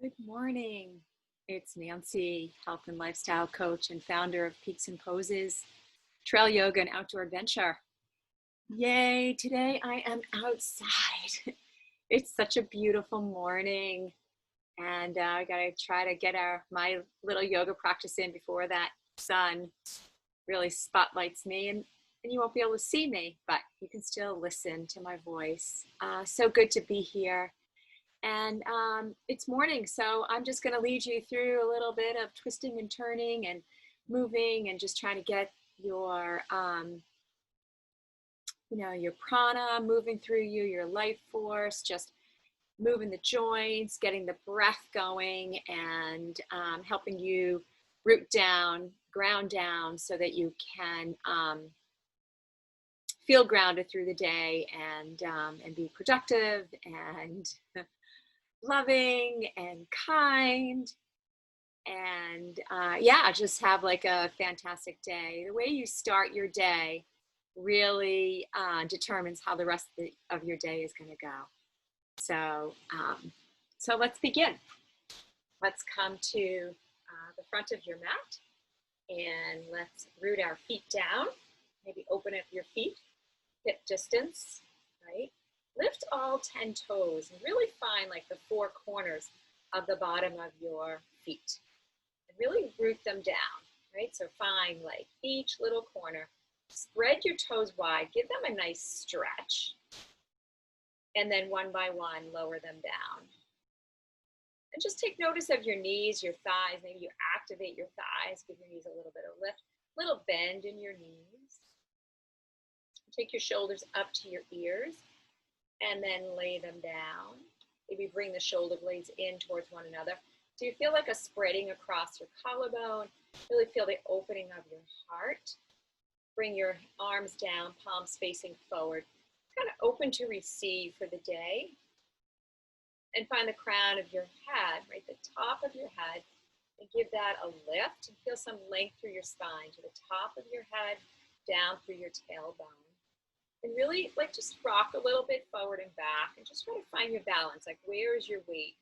Good morning. It's Nancy, health and lifestyle coach and founder of Peaks and Poses, Trail Yoga and Outdoor Adventure. Yay, today I am outside. It's such a beautiful morning and I gotta try to get my little yoga practice in before that sun really spotlights me and you won't be able to see me, but you can still listen to my voice. So good to be here. And it's morning, so I'm just going to lead you through a little bit of twisting and turning and moving and just trying to get your, your prana moving through you, your life force, just moving the joints, getting the breath going, and helping you root down, ground down so that you can feel grounded through the day and be productive and loving and kind and yeah, just have like a fantastic day. The way you start your day really determines how the rest of your day is going to go. So let's begin. Let's come to the front of your mat and let's root our feet down. Maybe open up your feet, hip distance, right? Lift all 10 toes and really find like the four corners of the bottom of your feet and really root them down, right? So find like each little corner, spread your toes wide, give them a nice stretch, and then one by one, lower them down. And just take notice of your knees, your thighs. Maybe you activate your thighs, give your knees a little bit of lift, little bend in your knees. Take your shoulders up to your ears and then lay them down. Maybe bring the shoulder blades in towards one another. So you feel like a spreading across your collarbone. Really feel the opening of your heart. Bring your arms down, palms facing forward. Kind of open to receive for the day. And find the crown of your head, right, the top of your head, and give that a lift. And feel some length through your spine to the top of your head, down through your tailbone. And really, like, just rock a little bit forward and back and just try to find your balance. Like, where is your weight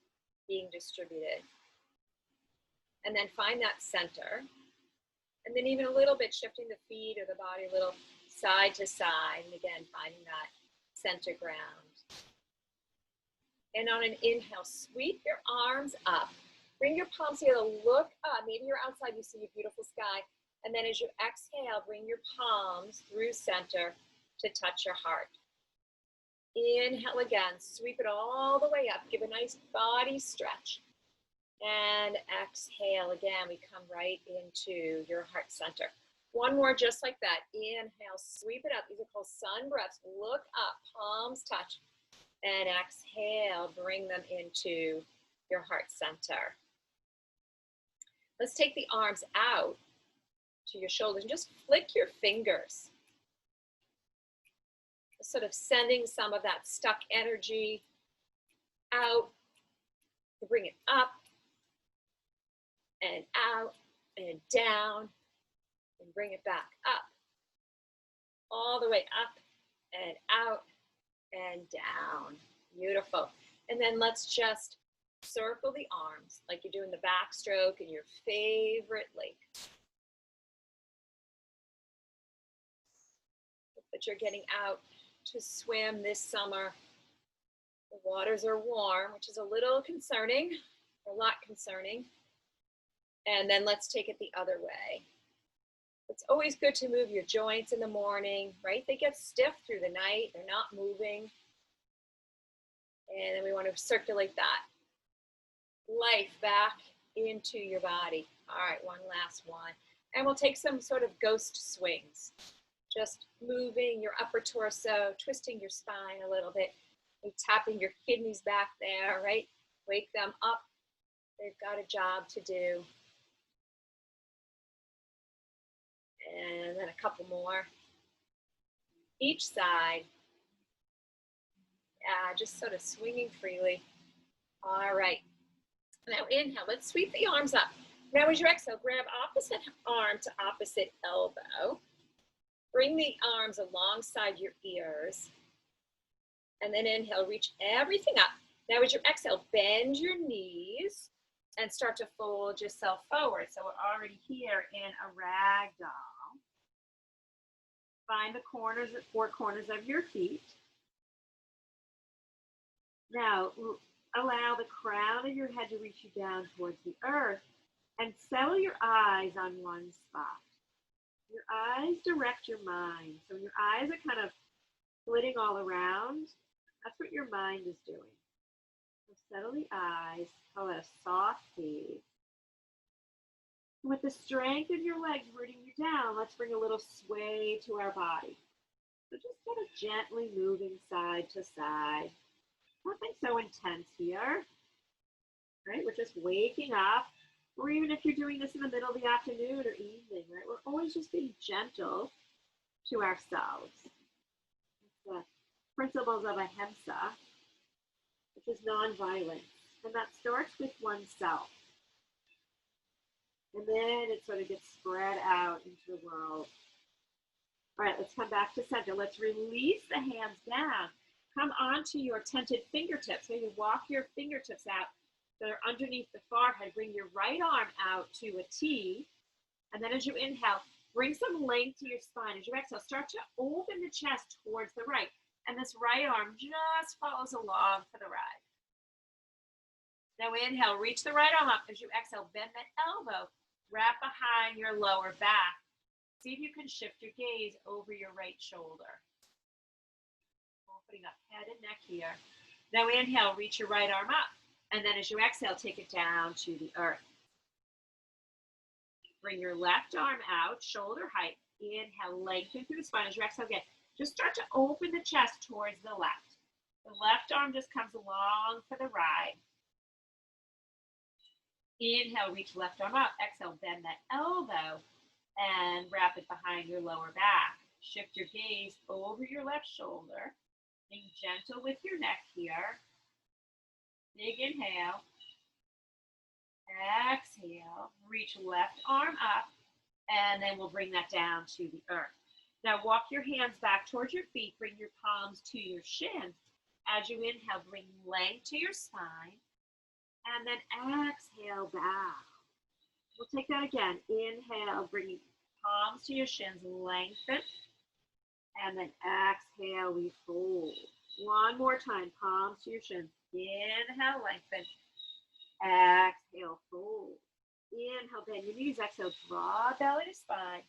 being distributed? And then find that center. And then even a little bit shifting the feet or the body a little side to side. And again, finding that center ground. And on an inhale, sweep your arms up. Bring your palms together, look up. Maybe you're outside, you see a beautiful sky. And then as you exhale, bring your palms through center to touch your heart. Inhale again, sweep it all the way up. Give a nice body stretch. And exhale again, we come right into your heart center. One more just like that. Inhale, sweep it up. These are called sun breaths. Look up, palms touch. And exhale, bring them into your heart center. Let's take the arms out to your shoulders and just flick your fingers. Sort of sending some of that stuck energy out. Bring it up and out and down and bring it back up. All the way up and out and down. Beautiful. And then let's just circle the arms like you're doing the backstroke in your favorite lake. But you're getting out to swim this summer. The waters are warm, which is a little concerning, a lot concerning. And then let's take it the other way. It's always good to move your joints in the morning, right? They get stiff through the night. They're not moving. And then we want to circulate that life back into your body. All right, one last one. And we'll take some sort of ghost swings. Just moving your upper torso, twisting your spine a little bit. Maybe tapping your kidneys back there, right? Wake them up. They've got a job to do. And then a couple more. Each side. Yeah, just sort of swinging freely. All right. Now inhale, let's sweep the arms up. Now as you exhale, grab opposite arm to opposite elbow. Bring the arms alongside your ears. And then inhale, reach everything up. Now as you exhale, bend your knees. and start to fold yourself forward. So we're already here in a rag doll. Find the corners, the four corners of your feet. Now, allow the crown of your head to reach you down towards the earth and settle your eyes on one spot. Your eyes direct your mind. So your eyes are kind of flitting all around. That's what your mind is doing. So settle the eyes, call it a soft gaze. With the strength of your legs rooting you down, let's bring a little sway to our body. So just kind of gently moving side to side. Nothing so intense here, right? We're just waking up, or even if you're doing this in the middle of the afternoon or evening, right? We're always just being gentle to ourselves. It's the principles of ahimsa, which is nonviolence, and that starts with oneself. And then it sort of gets spread out into the world. All right, let's come back to center. Let's release the hands down. Come onto your tented fingertips. Maybe walk your fingertips out that are underneath the forehead. Bring your right arm out to a T. And then as you inhale, bring some length to your spine. As you exhale, start to open the chest towards the right. And this right arm just follows along for the ride. Now inhale, reach the right arm up. As you exhale, bend that elbow. Wrap behind your lower back. See if you can shift your gaze over your right shoulder. Opening up head and neck here. Now inhale, reach your right arm up. And then as you exhale, take it down to the earth. Bring your left arm out, shoulder height. Inhale, lengthen through the spine. As you exhale again, just start to open the chest towards the left. The left arm just comes along for the ride. Inhale, reach left arm up. Exhale, bend that elbow and wrap it behind your lower back. Shift your gaze over your left shoulder. Being gentle with your neck here. Big inhale. Exhale. Reach left arm up. And then we'll bring that down to the earth. Now walk your hands back towards your feet. Bring your palms to your shins. As you inhale, bring length to your spine. And then exhale, bow. We'll take that again. Inhale, bring palms to your shins, lengthen. And then exhale, we fold. One more time, palms to your shins. Inhale, lengthen. Exhale, fold. Inhale, bend your knees. Exhale, draw belly to spine.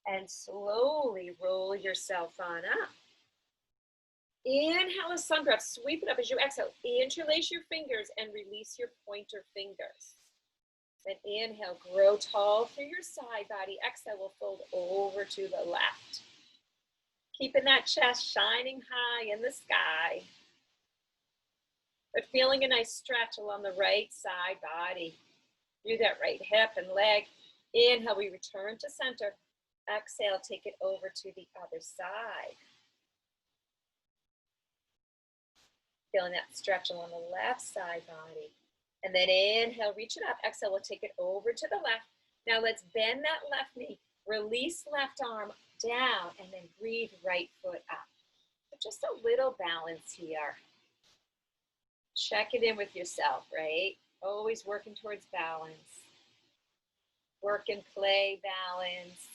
And slowly roll yourself on up. Inhale a sun breath, sweep it up as you exhale. Interlace your fingers and release your pointer fingers. Then inhale, grow tall through your side body. Exhale, we'll fold over to the left. Keeping that chest shining high in the sky. But feeling a nice stretch along the right side body. Through that right hip and leg. Inhale, we return to center. Exhale, take it over to the other side. Feeling that stretch along the left side body. And then inhale, reach it up. Exhale, we'll take it over to the left. Now let's bend that left knee. Release left arm down and then breathe right foot up. But just a little balance here. Check it in with yourself, right? Always working towards balance. Work and play balance.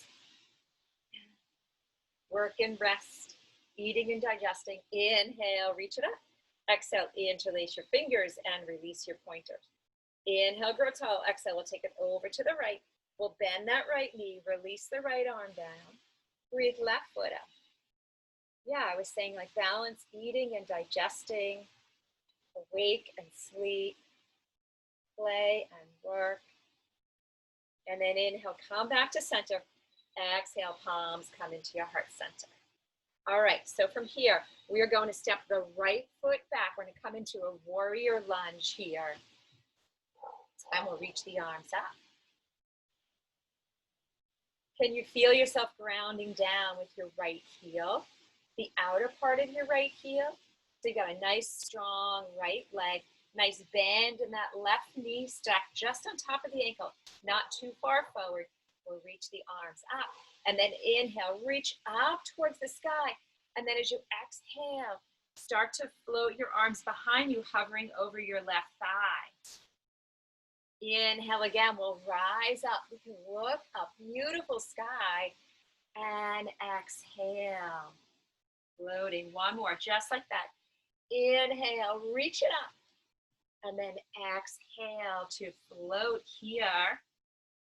Work and rest. Eating and digesting. Inhale, reach it up. Exhale, interlace your fingers and release your pointers. Inhale, grow tall. Exhale, we'll take it over to the right. We'll bend that right knee, release the right arm down. Breathe left foot up. Yeah, I was saying like balance, eating and digesting, awake and sleep, play and work. And then inhale, come back to center. Exhale, palms come into your heart center. All right, so from here, we are going to step the right foot back. We're going to come into a warrior lunge here. And we'll reach the arms up. Can you feel yourself grounding down with your right heel? The outer part of your right heel. So you got a nice, strong right leg. Nice bend in that left knee, stacked just on top of the ankle. Not too far forward. We'll reach the arms up. And then inhale, reach up towards the sky. And then as you exhale, start to float your arms behind you, hovering over your left thigh. Inhale again, we'll rise up. We can look up, beautiful sky. And exhale, floating. One more, just like that. Inhale, reach it up. And then exhale to float here.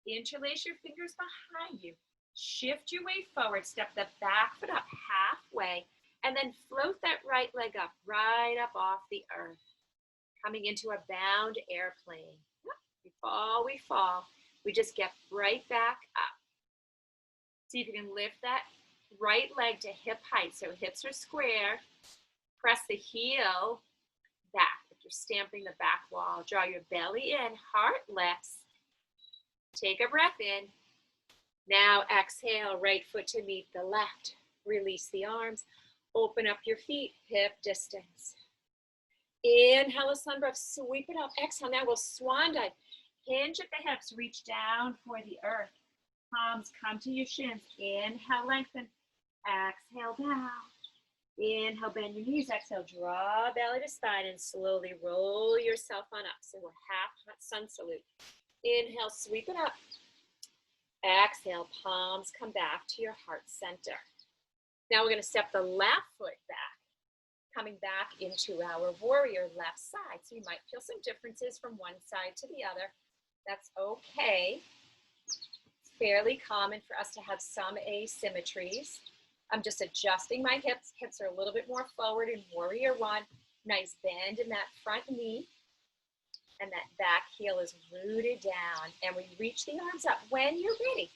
Interlace your fingers behind you. Shift your weight forward. Step the back foot up halfway. And then float that right leg up, right up off the earth. Coming into a bound airplane. We fall, we fall. We just get right back up. See if you can lift that right leg to hip height. So hips are square. Press the heel back. If you're stamping the back wall, draw your belly in, heart lifts. Take a breath in. Now exhale, right foot to meet the left. Release the arms. Open up your feet, hip distance. Inhale a sun breath, sweep it up. Exhale, now we'll swan dive. Hinge at the hips, reach down for the earth. Palms come to your shins. Inhale, lengthen. Exhale, down. Inhale, bend your knees. Exhale, draw belly to spine and slowly roll yourself on up. So we're half sun salute. Inhale, sweep it up. Exhale, palms come back to your heart center. Now we're going to step the left foot back, coming back into our warrior left side. So you might feel some differences from one side to the other. That's okay. It's fairly common for us to have some asymmetries. I'm just adjusting my hips. Hips are a little bit more forward in warrior one. Nice bend in that front knee. And that back heel is rooted down. And we reach the arms up. When you're ready,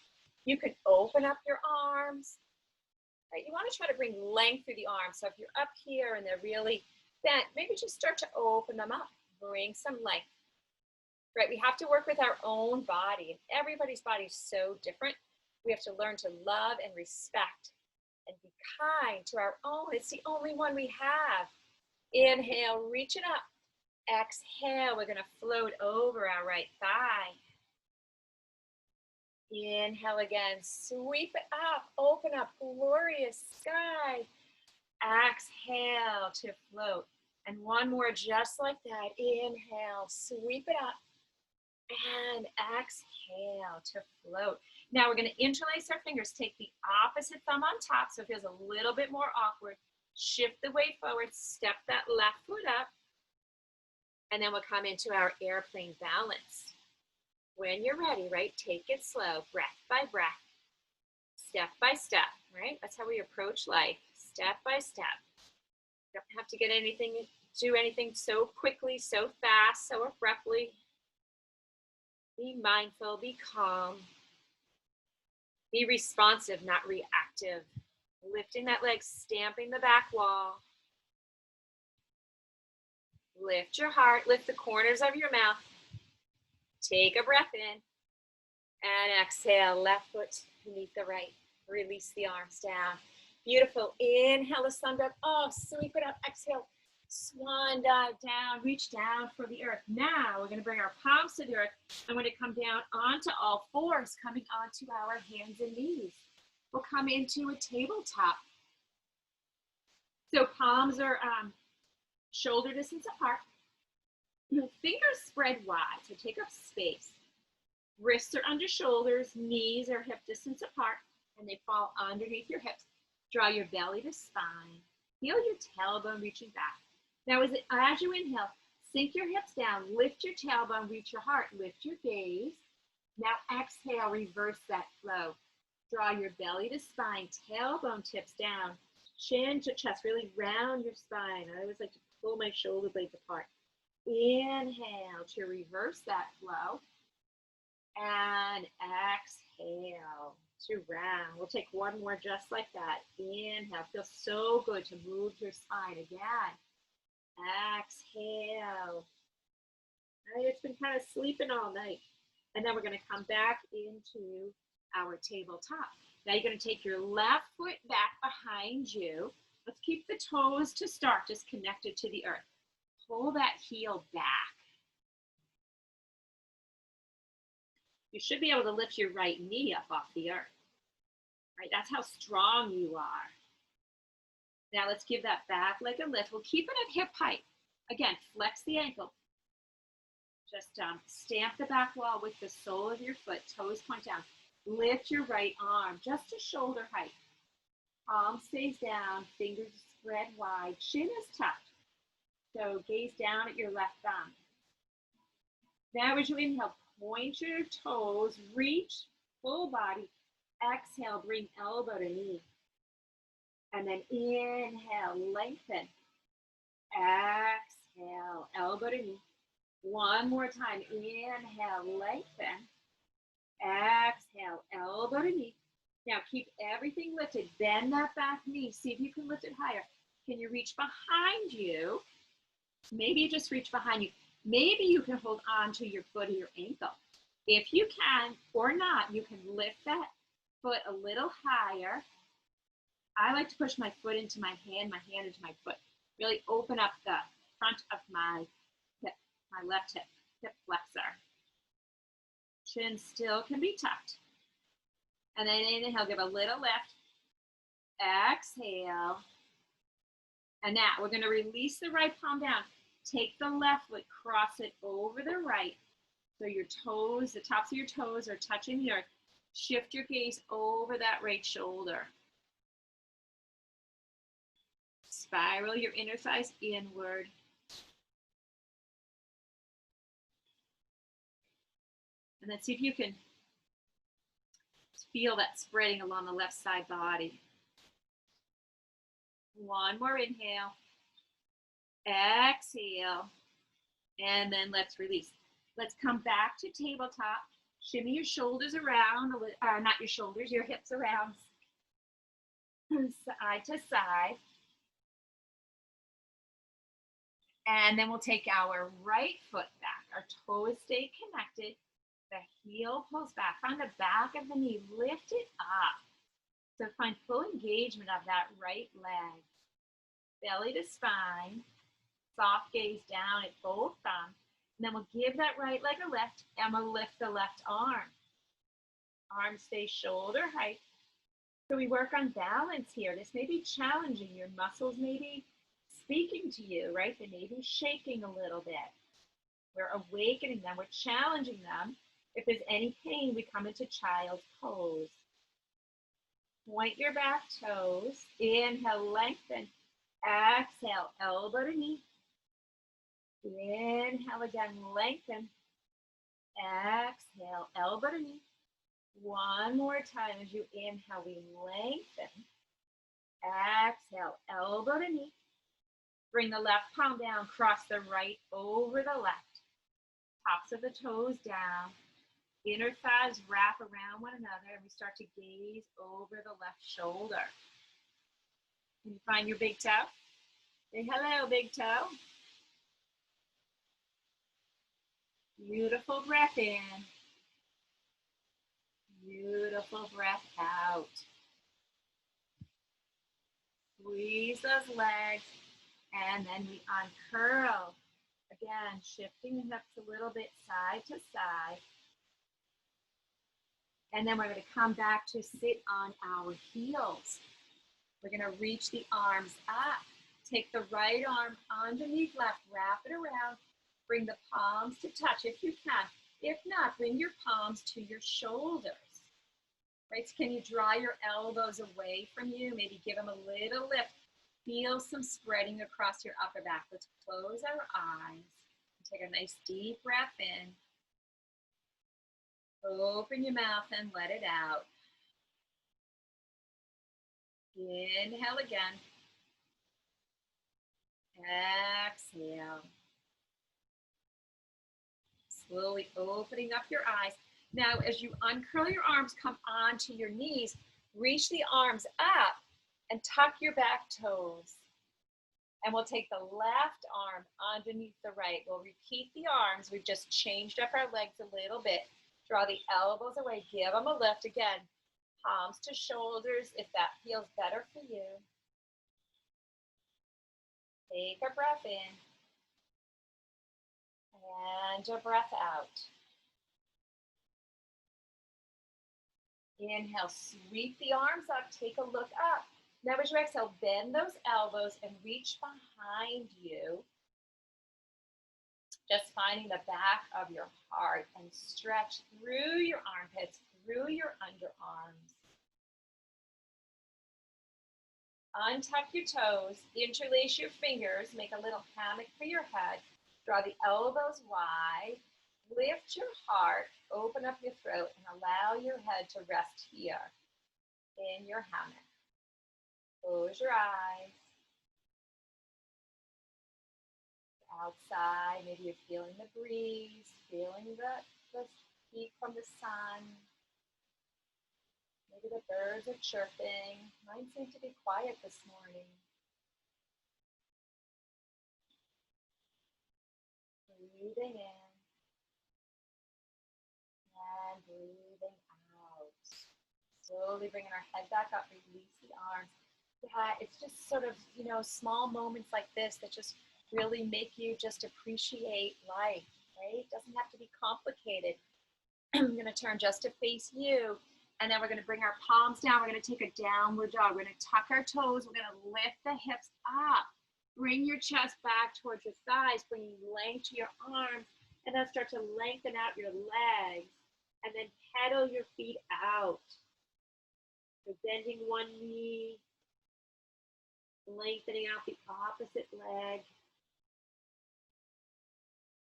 you can open up your arms. Right? You want to try to bring length through the arms. So if you're up here and they're really bent, maybe just start to open them up. Bring some length. Right? We have to work with our own body. Everybody's body is so different. We have to learn to love and respect and be kind to our own. It's the only one we have. Inhale, reach it up. Exhale, we're going to float over our right thigh. Inhale again, sweep it up, open up, glorious sky. Exhale to float. And one more just like that. Inhale, sweep it up. And exhale to float. Now we're going to interlace our fingers. Take the opposite thumb on top so it feels a little bit more awkward. Shift the weight forward, step that left foot up. And then we'll come into our airplane balance. When you're ready, right, take it slow, breath by breath, step by step, right? That's how we approach life, step by step. You don't have to do anything so quickly, so fast, so abruptly. Be mindful, be calm. Be responsive, not reactive. Lifting that leg, stamping the back wall. Lift your heart, lift the corners of your mouth. Take a breath in and exhale, left foot beneath the right. Release the arms down. Beautiful. Inhale the sun breath. Oh, sweep it up. Exhale. Swan dive down. Reach down for the earth. Now we're going to bring our palms to the earth. I'm going to come down onto all fours, coming onto our hands and knees. We'll come into a tabletop. So palms are shoulder distance apart. Fingers spread wide, so take up space. Wrists are under shoulders, knees are hip distance apart, and they fall underneath your hips. Draw your belly to spine. Feel your tailbone reaching back. Now, as you inhale, sink your hips down, lift your tailbone, reach your heart, lift your gaze. Now exhale, reverse that flow. Draw your belly to spine, tailbone tips down, chin to chest, really round your spine. I always like to pull my shoulder blades apart. Inhale to reverse that flow. And exhale to round. We'll take one more just like that. Inhale. Feels so good to move your spine again. Exhale. It's been kind of sleeping all night. And then we're going to come back into our tabletop. Now you're going to take your left foot back behind you. Let's keep the toes to start just connected to the earth. Pull that heel back. You should be able to lift your right knee up off the earth. Right? That's how strong you are. Now let's give that back leg a lift. We'll keep it at hip height. Again, flex the ankle. Just stamp the back wall with the sole of your foot, toes point down. Lift your right arm just to shoulder height. Palm stays down, fingers spread wide, chin is tucked. So gaze down at your left thumb. Now as you inhale, point your toes, reach, full body. Exhale, bring elbow to knee. And then inhale, lengthen. Exhale, elbow to knee. One more time, inhale, lengthen. Exhale, elbow to knee. Now keep everything lifted. Bend that back knee. See if you can lift it higher. Can you reach behind you? Maybe you just reach behind you. Maybe you can hold on to your foot or your ankle. If you can or not, you can lift that foot a little higher. I like to push my foot into my hand into my foot. Really open up the front of my hip, my left hip flexor. Chin still can be tucked. And then inhale, give a little lift. Exhale. And now we're going to release the right palm down. Take the left foot, cross it over the right. So your toes, the tops of your toes are touching the earth. Shift your gaze over that right shoulder. Spiral your inner thighs inward. And then see if you can feel that spreading along the left side body. One more inhale. Exhale. And then let's release. Let's come back to tabletop. Shimmy your shoulders around, not your shoulders, your hips around, side to side. And then we'll take our right foot back. Our toes stay connected. The heel pulls back. Find the back of the knee. Lift it up. So find full engagement of that right leg. Belly to spine. Soft gaze down at both thumbs. And then we'll give that right leg a lift, and we'll lift the left arm. Arms stay shoulder height. So we work on balance here. This may be challenging. Your muscles may be speaking to you, right? They may be shaking a little bit. We're awakening them. We're challenging them. If there's any pain, we come into child's pose. Point your back toes. Inhale, lengthen. Exhale, elbow to knee. Inhale again, lengthen. Exhale, elbow to knee. One more time as you inhale, we lengthen. Exhale, elbow to knee. Bring the left palm down, cross the right over the left. Tops of the toes down. Inner thighs wrap around one another, and we start to gaze over the left shoulder. Can you find your big toe? Say hello, big toe. Beautiful breath in. Beautiful breath out. Squeeze those legs, and then we uncurl. Again, shifting the hips a little bit side to side. And then we're going to come back to sit on our heels. We're going to reach the arms up. Take the right arm underneath left, wrap it around. Bring the palms to touch if you can. If not, bring your palms to your shoulders. Right? So can you draw your elbows away from you? Maybe give them a little lift. Feel some spreading across your upper back. Let's close our eyes. Take a nice deep breath in. Open your mouth and let it out. Inhale again. Exhale. Slowly opening up your eyes. Now, as you uncurl your arms, come onto your knees. Reach the arms up and tuck your back toes. And we'll take the left arm underneath the right. We'll repeat the arms. We've just changed up our legs a little bit. Draw the elbows away. Give them a lift. Again, palms to shoulders if that feels better for you. Take a breath in. And a breath out. Inhale, sweep the arms up. Take a look up. Now as you exhale, bend those elbows and reach behind you. Just finding the back of your heart and stretch through your armpits, through your underarms. Untuck your toes, interlace your fingers, make a little hammock for your head, draw the elbows wide, lift your heart, open up your throat, and allow your head to rest here in your hammock. Close your eyes. Outside, maybe you're feeling the breeze, feeling the heat from the sun. Maybe the birds are chirping. Mine seem to be quiet this morning. Breathing in and breathing out. Slowly bringing our head back up, release the arms. Yeah, it's just sort of, small moments like this that just really make you just appreciate life, right? It doesn't have to be complicated. I'm going to turn just to face you. And then we're going to bring our palms down. We're going to take a downward dog. We're going to tuck our toes. We're going to lift the hips up. Bring your chest back towards your thighs, bringing length to your arms. And then start to lengthen out your legs. And then pedal your feet out. So bending one knee. Lengthening out the opposite leg.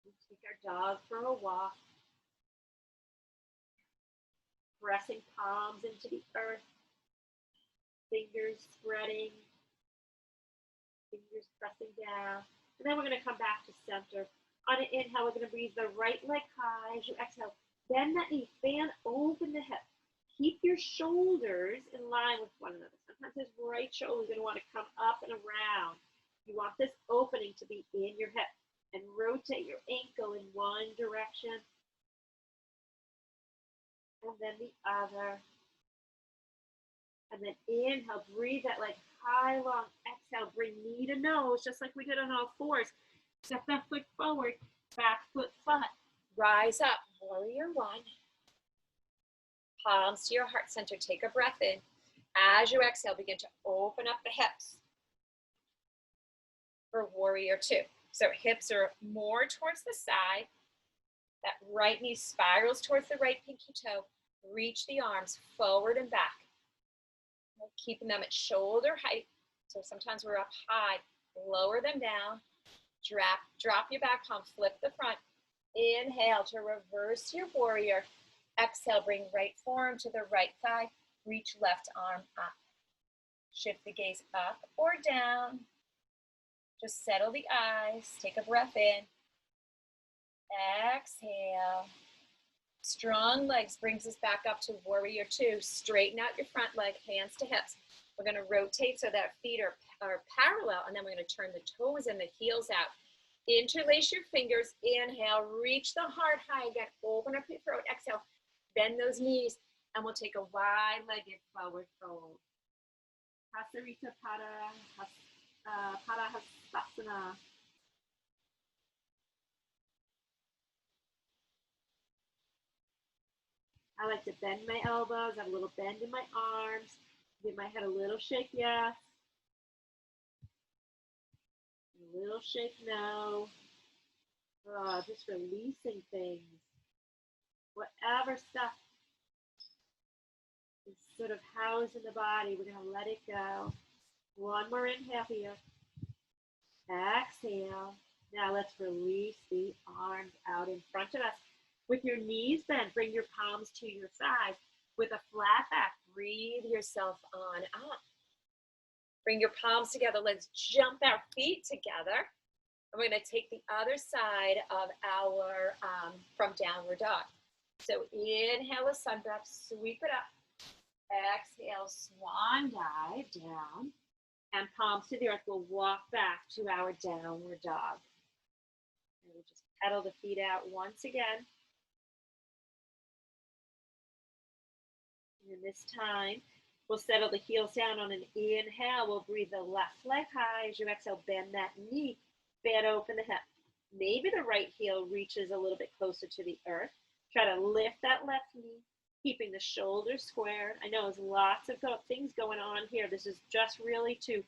We take our dog for a walk. Pressing palms into the earth, fingers spreading, fingers pressing down. And then we're going to come back to center. On an inhale, we're going to breathe the right leg high. As you exhale, bend that knee, fan open the hip. Keep your shoulders in line with one another. Sometimes this right shoulder is going to want to come up and around. You want this opening to be in your hip. And rotate your ankle in one direction. And then the other. And then inhale, breathe that leg high, long. Exhale, bring knee to nose, just like we did on all fours. Step that foot forward, back foot flat. Rise up, warrior one. Palms to your heart center, take a breath in. As you exhale, begin to open up the hips for warrior two. So hips are more towards the side. That right knee spirals towards the right pinky toe. Reach the arms forward and back. Keeping them at shoulder height. So sometimes we're up high. Lower them down. Drop your back palm. Flip the front. Inhale to reverse your warrior. Exhale, bring right forearm to the right thigh. Reach left arm up. Shift the gaze up or down. Just settle the eyes. Take a breath in. Exhale. Strong legs brings us back up to warrior two. Straighten out your front leg, hands to hips. We're going to rotate so that feet are parallel, and then we're going to turn the toes and the heels out. Interlace your fingers. Inhale, reach the heart high again. Open up your throat. Exhale, bend those knees, and we'll take a wide-legged forward fold. Hasarita Pada Hastasana. I like to bend my elbows, have a little bend in my arms, give my head a little shake, yes. A little shake, no. Just releasing things. Whatever stuff is sort of housed in the body, we're going to let it go. One more inhale here. Exhale. Now let's release the arms out in front of us. With your knees bent, bring your palms to your thighs. With a flat back, breathe yourself on up. Bring your palms together. Let's jump our feet together. And we're going to take the other side of our, from downward dog. So inhale a sun breath, sweep it up. Exhale, swan dive down. And palms to the earth. We'll walk back to our downward dog. And we'll just pedal the feet out once again. And this time, we'll settle the heels down on an inhale. We'll breathe the left leg high. As you exhale, bend that knee. Bend open the hip. Maybe the right heel reaches a little bit closer to the earth. Try to lift that left knee, keeping the shoulders squared. I know there's lots of things going on here. This is just really to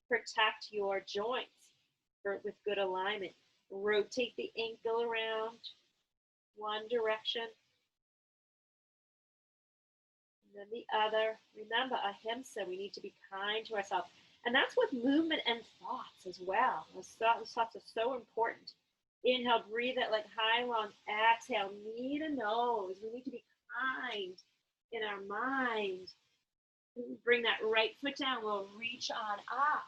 protect your joints with good alignment. Rotate the ankle around one direction. And then the other. Remember, ahimsa, we need to be kind to ourselves. And that's with movement and thoughts as well. Those thoughts are so important. Inhale, breathe it like high lung. Exhale, knee to nose. We need to be kind in our mind. Bring that right foot down. We'll reach on up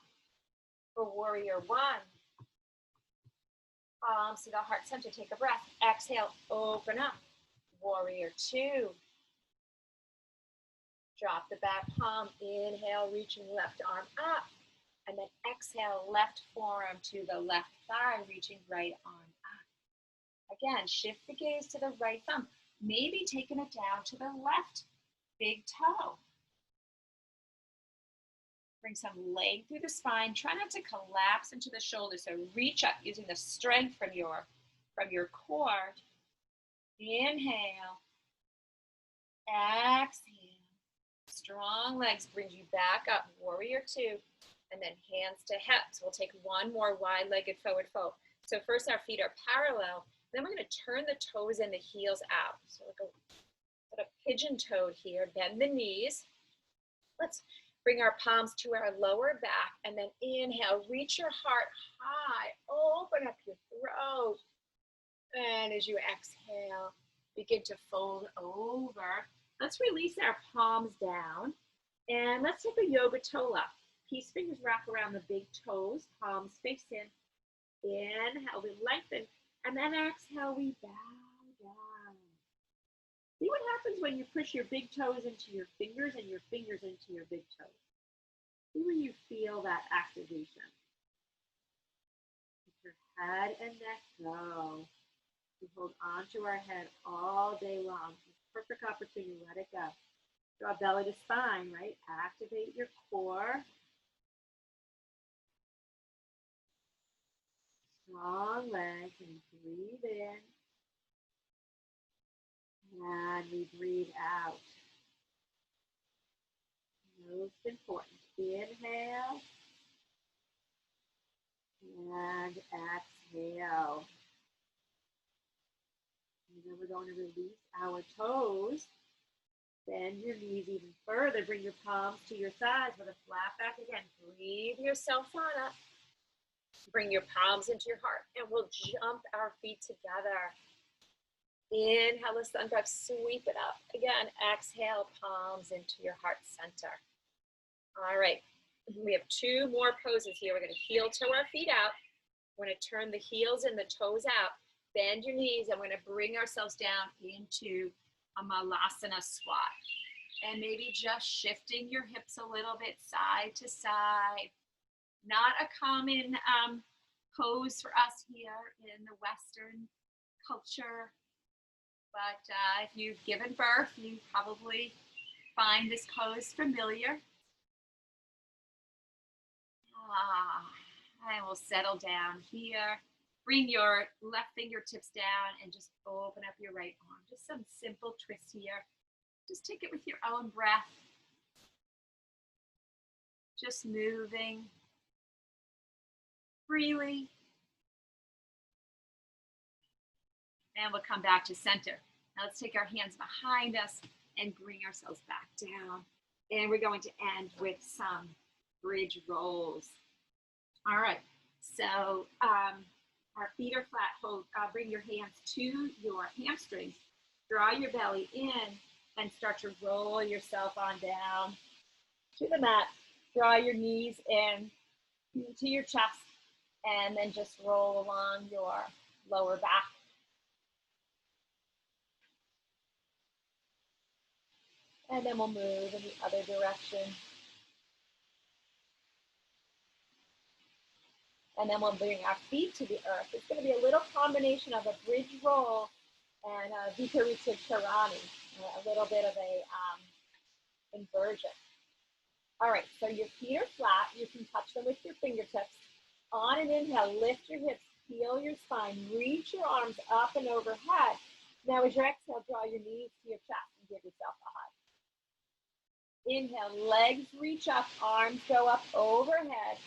for warrior one. Palms to the heart center. Take a breath. Exhale, open up. Warrior two. Drop the back palm. Inhale, reaching left arm up. And then exhale, left forearm to the left thigh, reaching right arm up. Again, shift the gaze to the right thumb. Maybe taking it down to the left big toe. Bring some leg through the spine. Try not to collapse into the shoulders. So reach up using the strength from your core. Inhale. Exhale. Strong legs brings you back up. Warrior two. And then hands to hips. We'll take one more wide-legged forward fold. So first our feet are parallel. Then we're going to turn the toes and the heels out. So we'll go sort of pigeon-toed here. Bend the knees. Let's bring our palms to our lower back. And then inhale. Reach your heart high. Open up your throat. And as you exhale, begin to fold over. Let's release our palms down. And let's take a yoga toe up. Peace fingers wrap around the big toes, palms face in. Inhale, we lengthen, and then exhale, we bow down. See what happens when you push your big toes into your fingers and your fingers into your big toes. See when you feel that activation. Let your head and neck go. We hold onto our head all day long. Perfect opportunity, let it go. Draw belly to spine, right? Activate your core. Strong legs, and breathe in. And we breathe out. Most important. Inhale. And exhale. And then we're going to release our toes. Bend your knees even further. Bring your palms to your sides with a flat back again. Breathe yourself on up. Bring your palms into your heart, and we'll jump our feet together. Inhale the sun drive, sweep it up. Again, exhale, palms into your heart center. All right, we have two more poses here. We're going to heel toe our feet out. We're going to turn the heels and the toes out. Bend your knees, and we're going to bring ourselves down into a Malasana squat. And maybe just shifting your hips a little bit side to side. Not a common pose for us here in the Western culture, but if you've given birth, you probably find this pose familiar. And we'll settle down here. Bring your left fingertips down and just open up your right arm. Just some simple twists here. Just take it with your own breath. Just moving freely. And we'll come back to center. Now let's take our hands behind us and bring ourselves back down. And we're going to end with some bridge rolls. All right, so our feet are flat. Bring your hands to your hamstrings. Draw your belly in and start to roll yourself on down to the mat. Draw your knees in to your chest. And then just roll along your lower back. And then we'll move in the other direction. And then we'll bring our feet to the earth. It's going to be a little combination of a bridge roll and a Viparita Karani, a little bit of a inversion. All right, so your feet are flat. You can touch them with your fingertips. On an inhale, lift your hips, feel your spine, reach your arms up and overhead. Now as you exhale, draw your knees to your chest and give yourself a hug. Inhale, legs reach up, arms go up overhead.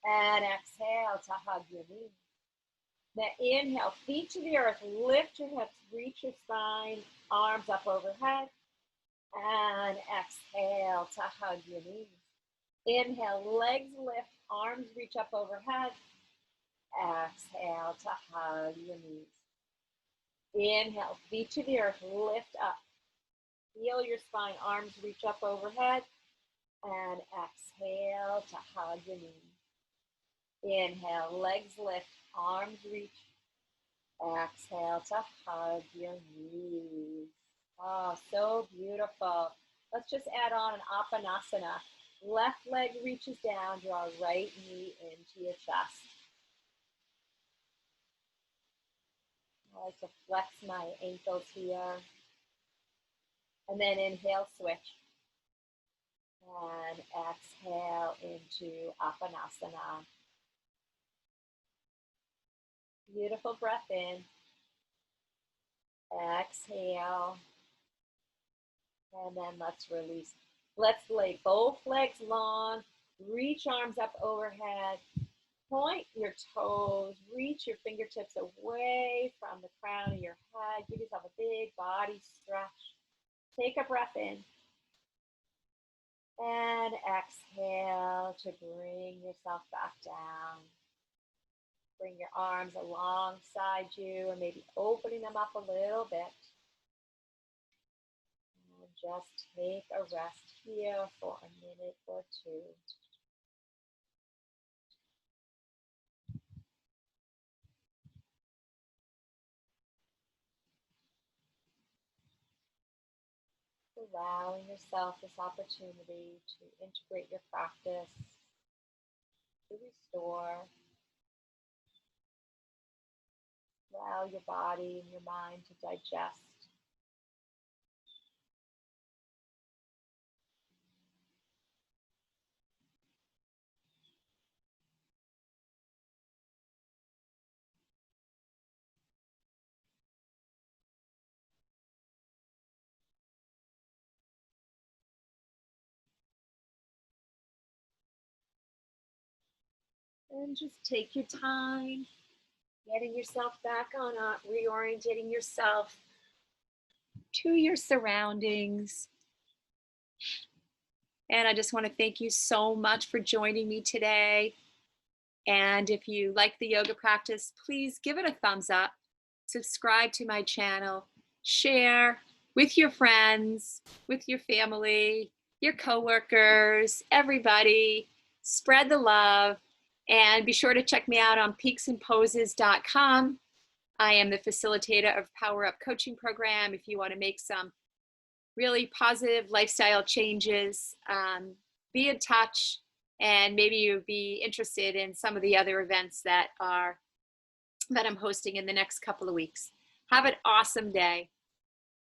And exhale to hug your knees. Now inhale, feet to the earth, lift your hips, reach your spine, arms up overhead, and exhale to hug your knees. Inhale, legs lift, arms reach up overhead, exhale to hug your knees. Inhale, feet to the earth, lift up, feel your spine, arms reach up overhead, and exhale to hug your knees. Inhale, legs lift, arms reach. Exhale to hug your knees. Oh, so beautiful. Let's just add on an Apanasana. Left leg reaches down, draw right knee into your chest. I like to flex my ankles here. And then inhale, switch. And exhale into Apanasana. Beautiful breath in. Exhale. And then let's release. Let's lay both legs long. Reach arms up overhead. Point your toes. Reach your fingertips away from the crown of your head. Give yourself a big body stretch. Take a breath in. And exhale to bring yourself back down. Bring your arms alongside you and maybe opening them up a little bit. And just take a rest here for a minute or two. Allowing yourself this opportunity to integrate your practice, to restore. Allow your body and your mind to digest. And just take your time, getting yourself back on up, reorientating yourself to your surroundings. And I just want to thank you so much for joining me today. And if you like the yoga practice, please give it a thumbs up, subscribe to my channel, share with your friends, with your family, your coworkers, everybody. Spread the love. And be sure to check me out on peaksandposes.com. I am the facilitator of Power Up Coaching Program. If you want to make some really positive lifestyle changes, be in touch, and maybe you'd be interested in some of the other events that I'm hosting in the next couple of weeks. Have an awesome day.